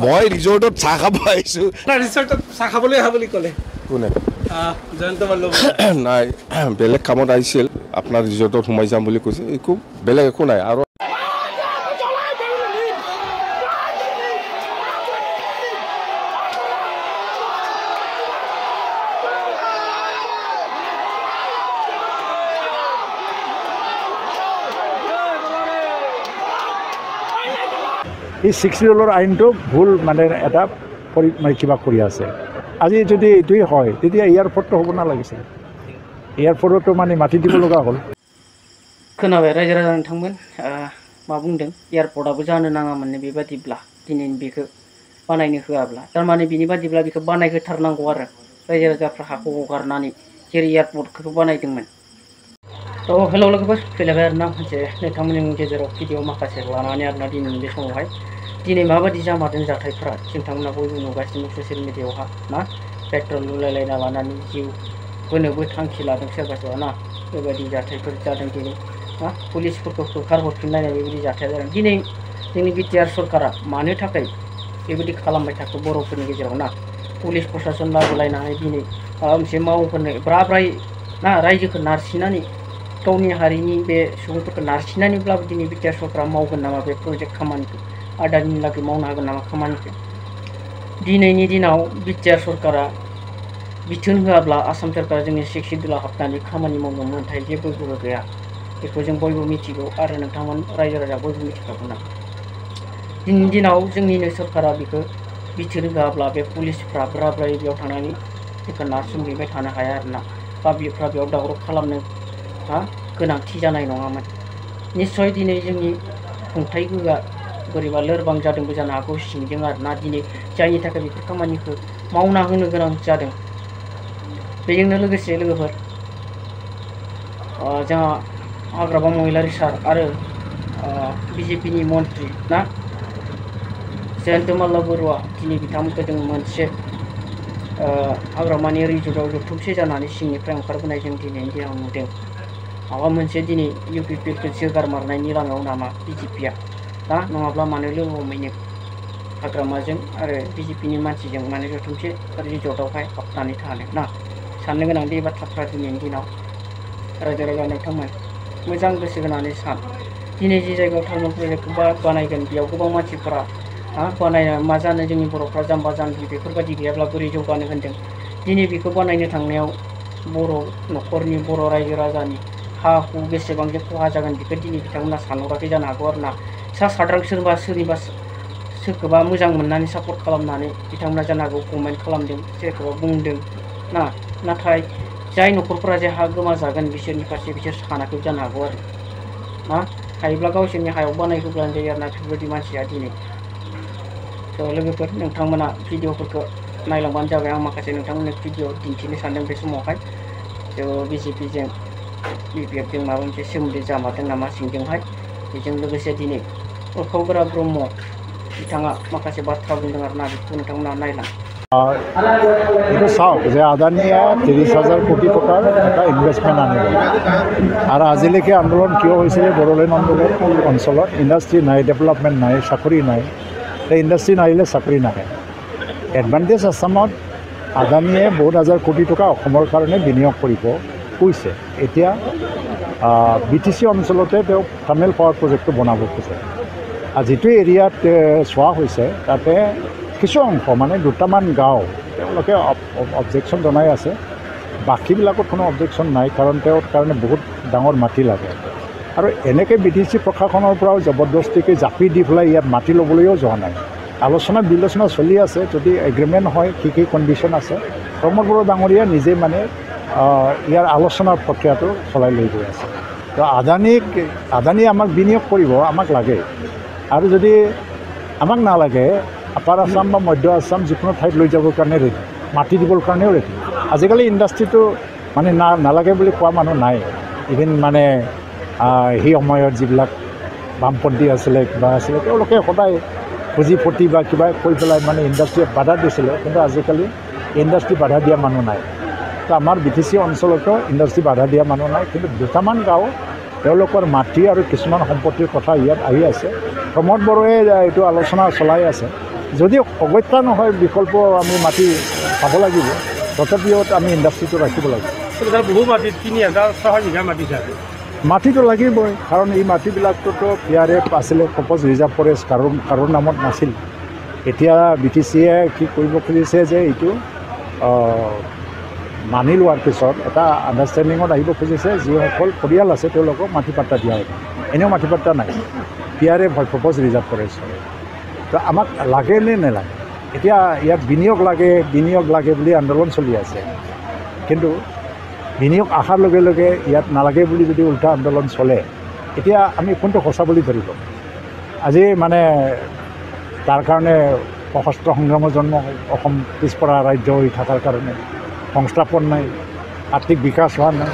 মই ৰিজৰ্টত চাহ খাব আহিছোঁ। ৰিজৰ্টত চাহ খাবলৈ আহা বুলি ক'লে কোনে? জয়ন্ত মল্লক নাই, বেলেগ কামত আহিছিল, আপোনাৰ ৰিজৰ্টত সোমাই যাম বুলি কৈছে। একো বেলেগ একো নাই। আৰু এই 60 ডলাৰ আইনটো ভুল মানে এটা মানে কিবা কৰি আছে। আজি যদি এইটোৱেই হয় তেতিয়া এয়াৰপৰ্টটো হ'ব নালাগিছিল। एयारपर्टआवथ' माने माथि দিব লগা হ'ল। खोनाबाय रायजो राजा नोंथांमोन मा बुंदों एयारपर्टआबो जानो नाङामोन बेबादिब्ला दिनै बेखौ बानायनो होआब्ला थारमाने बिनि बादिब्ला बेखौ बानायहोथारनांगौ आरो रायजो राजाफ्रा हाखौ हगारनानै जेरै एयारपर्टखौ बानायदोंमोन। हेलौ लोगोफोर फैलायबाय आरोना मोनसे नोंथांमोननि गेजेराव भिडिअ माखासे लानानै आरोना दिनैनि बे समावहाय दिनै माबादि जामारदों जाथायफोरा नोंथांमोना बयबो नुगासिनो ससियेल मिडियायावहा ना पेट्रल लुलायलायना लानानै जिउ होनोबो थांखि लादों सोरबा सोरबा ना बेबायदि जाथायफोर जादों दिनै ना पुलिसफोरखौ होखारहरफिनलायनाय बेबायदि जाथाया जादों दिनै जोंनि बिटिआर सरकारा मानो थाखाय बेबायदि खालामबाय थाखो बर'फोरनि गेजेराव ना पुलिस प्रशासन लाबोलायनानै दिनै माबा मोनसे मावहोनो ब्रा ब्राय ना रायजोखौ नारसिननानै गावनि हारिनि बे सुबुंफोरखौ नारसिननानैब्लाबो दिनै बिटिआर सरकारा मावगोन नामा बे प्रजेक्ट खामानिखौ आदारनि लागै मावनो हागोन नामा खामानिखौ दिनैनि दिनाव बिटिआर सरकारा बिथोन होआब्ला आसाम सरकारा जोंनि 6 सिडुलाव हाबनानै खामानि मावनो मोन्थाय जेबो गोहो गैया बेखौ जों बयबो मिथिगौ आरो नोंथांमोन रायजो राजा बयबो मिथिखागौ ना दिनैनि दिनाव जोंनिनो सरकारा बेखौ बिथोन होआब्ला बे पुलिसफ्रा ब्रा ब्रायै बेयाव थांनानै बेखौ नारसोमहैबाय थानो हाया आरोना बा बेफ्रा बेयाव दावराव खालामनो गोनांथि जानाय नङामोन। निस्सय दिनै जोंनि खुंथाय गोहोआ बोरैबा लोरबां जादोंबो जानो हागौ सिंजों आरोना दिनै जायनि थाखाय बेफोर खामानिखौ मावना होनो गोनां जादों। बेजोंनो लोगोसे लोगोफोर जोंहा हाग्रामा महिलारि सार आरो बिजेपिनि मन्त्रि ना जयन्त मल्ल बरुवा दिनै बिथांमोनखौ जों मोनसे हाग्रामानि रिजर्टआव जथुमसे जानानै सिंनिफ्राय ओंखारबोनाय जों दिनैनि दिनाव नुदों। माबा मोनसे दिनै इउपिपिएलखौ जोगारमारनायनि लामायाव नामा बिजेपिया ना नङाब्ला मानो लोगो हमैनो हाग्रामाजों आरो बिजेपिनि मानसिजों माने जथुमसे रिजर्टआवहाय हाबनानै थानो ना साननो गोनां बे बाथ्राफ्रा दिनैनि दिनाव रायजो राजा नोंथांमोन मोजां गोसो होनानै सान दिनै जि जायगायाव टार्मिनेल प्रजेक्टखौ बानायगोन बेयाव गोबां मानसिफोरा बानायना मा जानो जोंनि बर'फ्रा जाम्बा जाम्बि बेफोरबायदि गैयाब्ला बोरै जौगानो होन्दों दिनै बेखौ बानायनो थांनायाव बर' न'खरनि बर' रायजो राजानि हा हु बेसेबां जे खहा जागोन बेखौ दिनै बिथांमोना सानहराखै जानो हागौ आरो ना सा साज्रां सोरनिबा सोरखौबा मोजां मोननानै सापर्ट खालामनानै बिथांमोना जानो हागौ कमेन्ट खालामदों सोरखौबा बुंदों ना नाथाय जाय न'खरफोरा जे हा गोमाजागोन बिसोरनि फारसे बिसोर सानाखै जानो हागौ आरो ना हायोब्ला गावसोरनि हायाव बानायहोब्लानो जायो आरो ना बेफोरबायदि मानसिया दिनै लोगोफोर नोंथांमोना भिडिअफोरखौ नायलांबानो जाबाय आं माखासे नोंथांमोननो भिडिअ दिन्थिनो सानदों बे समावहाय बिजेपिजों बिपिएफजों माबा मोनसे सोमोन्दो जामारदों नामा सिंजोंहाय बेजों लोगोसे दिनै उरखावगोरा ब्रह्म बिथाङा माखासे बाथ्रा बुंदों आरो ना बेखौ नोंथांमोना नायलां এইটো চাওক যে আদানীয়ে 30,000 কোটি টকাৰ এটা ইনভেষ্টমেণ্ট আনিলে আৰু আজিলৈকে আন্দোলন কিয় হৈছিলে বড়োলেণ্ড আন্দোলন অঞ্চলত ইণ্ডাষ্ট্ৰী নাই ডেভেলপমেণ্ট নাই চাকৰি নাই এই ইণ্ডাষ্ট্ৰী নাহিলে চাকৰি নাহে এডভান্টেজ আছামত আদানীয়ে বহুত হাজাৰ কোটি টকা অসমৰ কাৰণে বিনিয়োগ কৰিব কৈছে এতিয়া বিটিচি অঞ্চলতে তেওঁ থাৰ্মেল পাৱাৰ প্ৰজেক্টটো বনাব খোজে আৰু যিটো এৰিয়াত চোৱা হৈছে তাতে কিছু অংশ মানে দুটামান গাঁও তেওঁলোকে অবজেকশ্যন জনাই আছে বাকীবিলাকত কোনো অবজেকশ্যন নাই কাৰণ তেওঁৰ কাৰণে বহুত ডাঙৰ মাটি লাগে আৰু এনেকৈ বিটিচি প্ৰশাসনৰ পৰাও জবৰদস্তিকৈ জাপি দি পেলাই ইয়াত মাটি ল'বলৈও যোৱা নাই আলোচনা বিলোচনা চলি আছে যদি এগ্ৰিমেণ্ট হয় কি কি কণ্ডিশ্যন আছে প্ৰমোদ বড়ো ডাঙৰীয়া নিজে মানে ইয়াৰ আলোচনাৰ প্ৰক্ৰিয়াটো চলাই লৈ গৈ আছে তো আদানী আমাক বিনিয়োগ কৰিব আমাক লাগে আৰু যদি আমাক নালাগে আপাৰ আছাম বা মধ্য আছাম যিকোনো ঠাইত লৈ যাবৰ কাৰণে ৰেডি মাটি দিবৰ কাৰণেও ৰেডি আজিকালি ইণ্ডাষ্ট্ৰিটো মানে নালাগে বুলি কোৱা মানুহ নাই ইভেন মানে সেই সময়ত যিবিলাক বামপন্থী আছিলে কিবা আছিলে তেওঁলোকে সদায় পুঁজিপতি বা কিবা কৈ পেলাই মানে ইণ্ডাষ্ট্ৰীয়ে বাধা দিছিলে কিন্তু আজিকালি ইণ্ডাষ্ট্ৰী বাধা দিয়া মানুহ নাই তো আমাৰ বিটিচি অঞ্চলতো ইণ্ডাষ্ট্ৰী বাধা দিয়া মানুহ নাই কিন্তু দুটামান গাঁও তেওঁলোকৰ মাটি আৰু কিছুমান সম্পত্তিৰ কথা ইয়াত আহি আছে প্ৰমোদ বড়োৱে এইটো আলোচনা চলাই আছে যদি অগত্যা নহয় বিকল্প আমি মাটি পাব লাগিব তথাপিও আমি ইণ্ডাষ্ট্ৰিটো ৰাখিব লাগিব বহু মাটি 3,600 বিঘা মাটি আছে মাটিটো লাগিবই কাৰণ এই মাটিবিলাকটোতো PRF আছিলে প্ৰপ'জ ৰিজাৰ্ভ ফৰেষ্ট কাৰো নামত নাছিল এতিয়া BTCয়ে কি কৰিব খুজিছে যে এইটো মানি লোৱাৰ পিছত এটা আণ্ডাৰষ্টেণ্ডিঙত আহিব খুজিছে যিসকল পৰিয়াল আছে তেওঁলোকক মাটি পাট্টা দিয়া হ'ব এনেও মাটি পাট্টা নাই PRF হয় প্ৰপ'জ ৰিজাৰ্ভ ফৰেষ্ট তো আমাক লাগে নে নালাগে এতিয়া ইয়াত বিনিয়োগ লাগে বুলি আন্দোলন চলি আছে কিন্তু বিনিয়োগ আহাৰ লগে লগে ইয়াত নালাগে বুলি যদি উল্টা আন্দোলন চলে এতিয়া আমি কোনটো সঁচা বুলি ধৰিব আজি মানে তাৰ কাৰণে সশস্ত্ৰ সংগ্ৰামৰ জন্ম অসম পিছপৰা ৰাজ্য হৈ থকাৰ কাৰণে সংস্থাপন নাই আৰ্থিক বিকাশ হোৱা নাই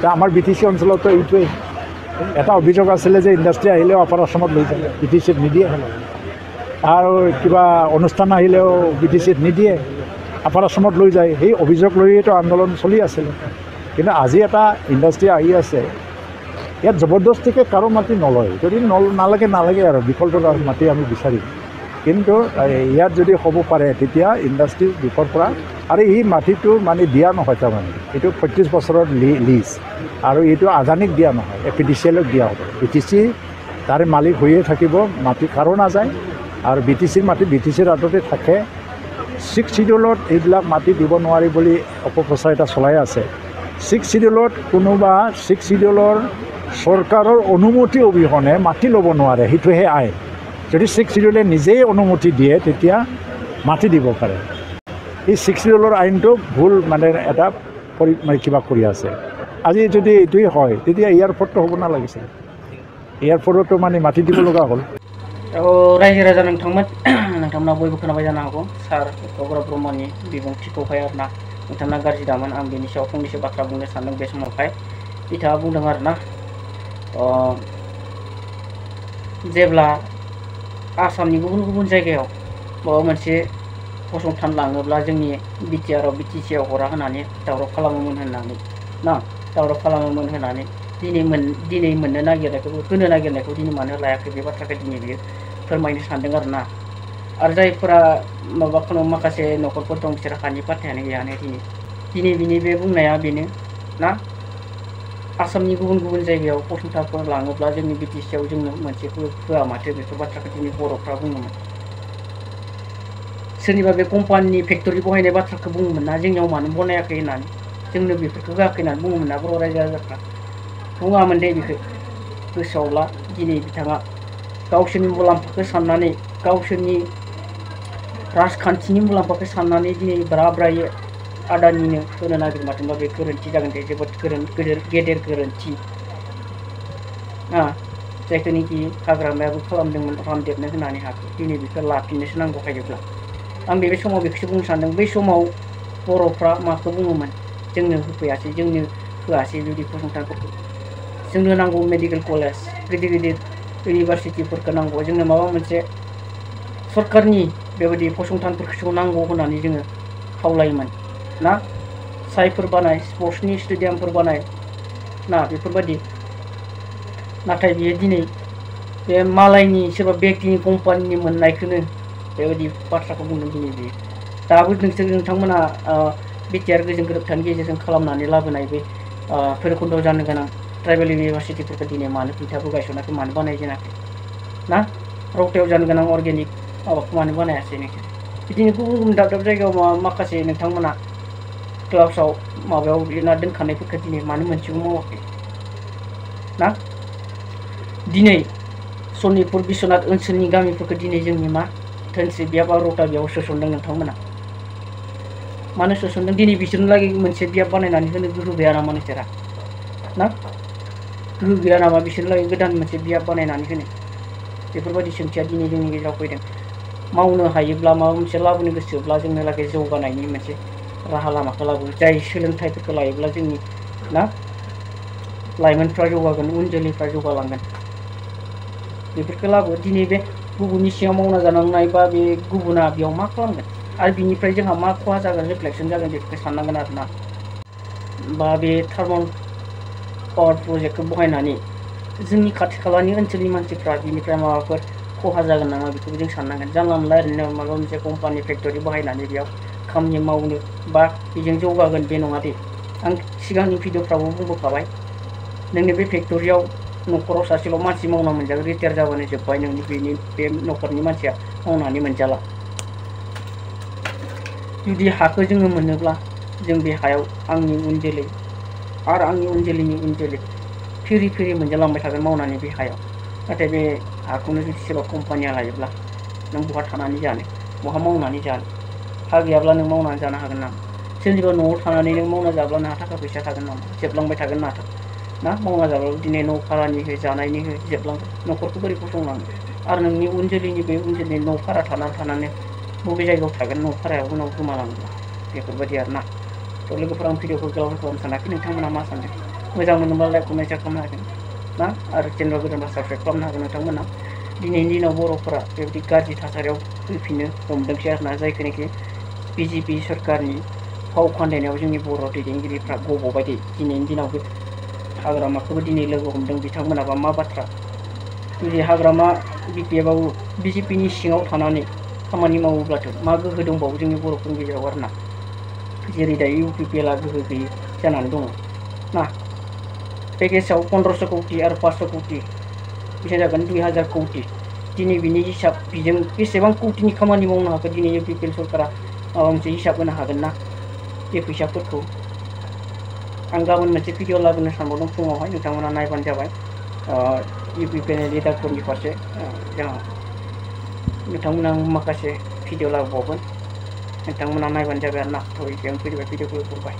তা আমাৰ BTC অঞ্চলতো এইটোৱেই এটা অভিযোগ আছিলে যে ইণ্ডাষ্ট্ৰি আহিলেও আপাৰ আসামত লৈ যায় BTCত নিদিয়ে আৰু কিবা অনুষ্ঠান আহিলেও BTCত নিদিয়ে আপাৰ আসামত লৈ যায় সেই অভিযোগ লৈতো আন্দোলন চলি আছিলে কিন্তু আজি এটা ইণ্ডাষ্ট্ৰি আহি আছে ইয়াত জবৰদস্তিকৈ কাৰো মাটি নলয় যদি নালাগে আৰু বিকল্প মাটি আমি বিচাৰিম কিন্তু ইয়াত যদি হ'ব পাৰে তেতিয়া ইণ্ডাষ্ট্ৰিৰ দিশৰ পৰা আৰু এই মাটিটো মানে দিয়া নহয় তাৰমানে এইটো 35 বছৰৰ লিজ আৰু এইটো আদানীক দিয়া নহয় APDCLক দিয়া হ'ব BTC তাৰে মালিক হৈয়ে থাকিব মাটি কাৰো নাযায় আৰু BTCৰ মাটি BTCৰ হাততে থাকে 6 শিডিউলত এইবিলাক মাটি দিব নোৱাৰি বুলি অপপ্ৰচাৰ এটা চলাই আছে 6 শিডিউলত কোনোবা 6 শিডিউলৰ চৰকাৰৰ অনুমতি অবিহনে মাটি ল'ব নোৱাৰে সেইটোহে আইন যদি 6 শিডিউলে নিজেই অনুমতি দিয়ে তেতিয়া মাটি দিব পাৰে এই 6 শিডিউলৰ আইনটো ভুল মানে এটা মানে কিবা কৰি আছে আজি যদি এইটোৱেই হয় তেতিয়া এয়াৰপৰ্টটো হ'ব নালাগিছিল এয়াৰপৰ্টতো মানে মাটি দিব লগা হ'ল रायजो राजा नोंथांमोना बयबो खोनाबाय जानो हागौ सार गौरब ब्रह्मनि बिबुंथिखौहाय आरोना नोंथांमोना गाज्रि दामोन आं बेनि सायाव फंनैसो बाथ्रा बुंनो सानदों बे समावहाय बिथाङा बुंदों आरोना जेब्ला आसामनि गुबुन गुबुन जायगायाव माबा मोनसे फसंथान लाङोब्ला जोंनि BTRआव BTCआव हरा होनानै दावराव खालामोमोन होननानै ना दावराव खालामोमोन होननानै दिनै मोननो नागिरनायखौ होनो नागिरनायखौ दिनै मानो लायाखै बे बाथ्राखौ दिनै बियो फोरमायनो सानदों आरोना आरो जायफोरा माबाखौ माखासे न'खरफोर दं बिसोर हानि पाट्टायानो गैयानो दिनै बिनि बे बुंनाया बेनो ना आसामनि गुबुन गुबुन जायगायाव फसंथानफोर लाङोब्ला जोंनि BTCआव जोंनो मोनसे होआ माथो बेफोर बाथ्राखौ दिनै बर'फ्रा बुङोमोन सोरनिबा बे कम्पानिनि फेक्टरि बहायनाय बाथ्राखौ बुङोमोन ना जोंनियाव मानो बनायाखै होननानै जोंनो बेफोरखौ होआखै होननानै बुङोमोन ना बर' रायजो राजाफ्रा बुङामोन दे बेखौ गोसोआवला दिनै बिथाङा गावसोरनि मुलाम्फाखौ साननानै गावसोरनि राजखान्थिनि मुलाम्फाखौ साननानै दिनै ब्रायै आदानिनो होनो नागिरमादोंबा बे गोरोन्थि जागोन दे जोबोद गेदेर गोरोन्थि जायखौनोखि हाग्रामायाबो खालामदोंमोन रानदेरनो होनानै हाखौ दिनै बेखौ लाफिननोसो नांगौ हायोब्ला आं बे समाव बेखौसो बुंनो सानदों बै समाव बर'फ्रा माखौ बुङोमोन जोंनो होफैयासै जोंनो होआसै बिदि फसंथानफोरखौ जोंनो नांगौ मेडिकेल कलेज गिदिर गिदिर इउनिभारसिटिफोरखौ नांगौ जोंनो माबा मोनसे सरकारनि बेबायदि फसंथानफोरखौ नांगौ होननानै जोङो खावलायोमोन ना साइफोर बानाय स्पर्ट्सनि स्टेडियामफोर बानाय ना बेफोरबायदि नाथाय बियो दिनै बे मालायनि सोरबा व्यक्तिनि कम्पानिनि मोननायखौनो बेबायदि बाथ्राखौ बुंदों दिनै बियो दाबो नोंथांमोना BTR गोजोन गोरोबथानि गेजेरजों खालामनानै लाबोनाय बे भैरबकुन्द'आव जानो गोनां ट्राइबेल इउनिभारसिटिफोरखौ दिनै मानो खुन्थाबो गायसनाखै मानो बानायजेनाखै ना रौतायाव जानो गोनां अर्गेनिक माबाखौ मानो बानायासै नोंसोर बिदिनो गुबुन गुबुन दाब दाब जायगायाव माखासे नोंथांमोना क्लाउसआव माबायाव लिरना दोनखानायफोरखौ दिनै मानो मोनसेबो मावाखै ना दिनै सनितपुर बिश्वनाथ ओनसोलनि गामिफोरखौ दिनै जोंनि मा धोनस्रि बियाब आरो रौता बियाबाव सोसनदों नोंथांमोना मानो सोसनदों दिनै बिसोरनो लागै मोनसे बियाब बानायनानै होनो गोहो गैया नामा नोंसोरा ना गोहो गैया नामा बिसोरनो लागै गोदान मोनसे बियाब बानायनानै होनो बेफोरबायदि सोंथिया दिनै जोंनि गेजेराव फैदों मावनो हायोब्ला माबा मोनसे लाबोनो गोसोब्ला जोंनो लागै जौगानायनि मोनसे राहा लामाखौ लाबो जाय सोलोंथाइफोरखौ लायोब्ला जोंनि ना लाइमोनफ्रा जौगागोन उन जोलैफ्रा जौगालांगोन बेफोरखौ लाबो दिनै बे गुबुननि सिङाव मावना जानांनाय बा बे गुबुना बेयाव मा खालामगोन आरो बिनिफ्राय जोंहा मा खहा जागोन रिफ्लेक्सन जागोन बेफोरखौ साननांगोन आरोना बा बे थार्मल पावार प्रजेक्टखौ बहायनानै जोंनि खाथि खालानि ओनसोलनि मानसिफ्रा बिनिफ्राय माबाफोर खहा जागोन नामा बेखौबो जों साननांगोन। जानला मोनला ओरैनो माबा मोनसे कम्पानि फेक्टरि बाहायनानै बेयाव खामानि मावनो बा बेजों जौगागोन बे नङा दे। आं सिगांनि भिडिअफ्रावबो बुंबोखाबाय नोंनि बे फेक्टरियाव न'खराव सासेल' मानसि मावना मोनजागोन, रिटायार जाबानो जोब्बाय नोंनि बे न'खरनि मानसिया मावनानै मोनजाला। जुदि हाखौ जोङो मोनोब्ला जों बे हायाव आंनि उन जोलै आरो आंनि उन जोलैनि उन जोलै फिरि फिरि मोनजालांबाय थागोन मावनानै बे हायाव। नाथाय बे हाखौनो जुदि सोरबा कम्पानिया लायोब्ला नों बहा थानानै जानो, बहा मावनानै जानो? हा गैयाब्ला नों मावनानै जानो हागोन नामा? सोरनिबा न'आव थानानै नों मावना जाब्ला नोंहा थाखा फैसा थागोन नामा? जोबलांबाय थागोन ना मावना जाब्लाबो दिनै न' भारानि हो, जानायनि हो, जोबलांगोन। न'खरखौ बोरै फसंलांनो? आरो नोंनि उन जोलैनि बे उन जोलैनि न' भारा थानानै बबे जायगायाव थागोन न' भाराया उनाव गोमालाङोब्ला? बेफोरबायदि आरोना। थ' लोगोफोर आं भिडिअखौ गोलाव खालामनो सानाखै, नोंथांमोना मा सानदों? मोजां मोनोब्ला लाइक कमेन्ट शेयार खालामनो हागोन ना? आरो चेनेलाव गोदानबा साबस्क्राइब खालामनो हागोन नोंथांमोना। दिनैनि दिनाव बर'फोरा बेबायदि गाज्रि थासारियाव फैफिननो हमदोंसै आरोना, जायखौनाखि BJP सरकारनि फाव फान्दायनायाव जोंनि बर' दैदेनगिरिफ्रा गब'बाय दे। दिनैनि दिनावबो हाग्रामाखौबो दिनै लोगो हमदों बिथांमोनाबा मा बाथ्रा? जुदि हाग्रामा BPFआबो BJPनि सिङाव थानानै खामानि मावोब्लाथ' मा गोहो दंबावो जोंनि बर'फोरनि गेजेराव आरोना, जेरै दायो UPPLआ गोहो गैयै जानानै दङ ना। पेकेजाव 1500 कौटि आरो 500 कौटि बेसेबां जागोन 2000 कौटि। दिनै बिनि हिसाब बिजों बेसेबां कौटिनि खामानि मावनो हाखो दिनै UPPL सरकारा माबा मोनसे हिसाब होनो हागोन ना बे फैसाफोरखौ? आं गाबोन मोनसे भिडिअ लाबोनो सानबावदों फुङावहाय, नोंथांमोना नायबानो जाबाय। UPPL लिडारफोरनि फारसे नोंथांमोना माखासे भिडिअ लाबोबावगोन, नोंथांमोना नायबानो जाबाय आरोना। थ' एसेयावनो फैबाय भिडिअखौ दोनबाय।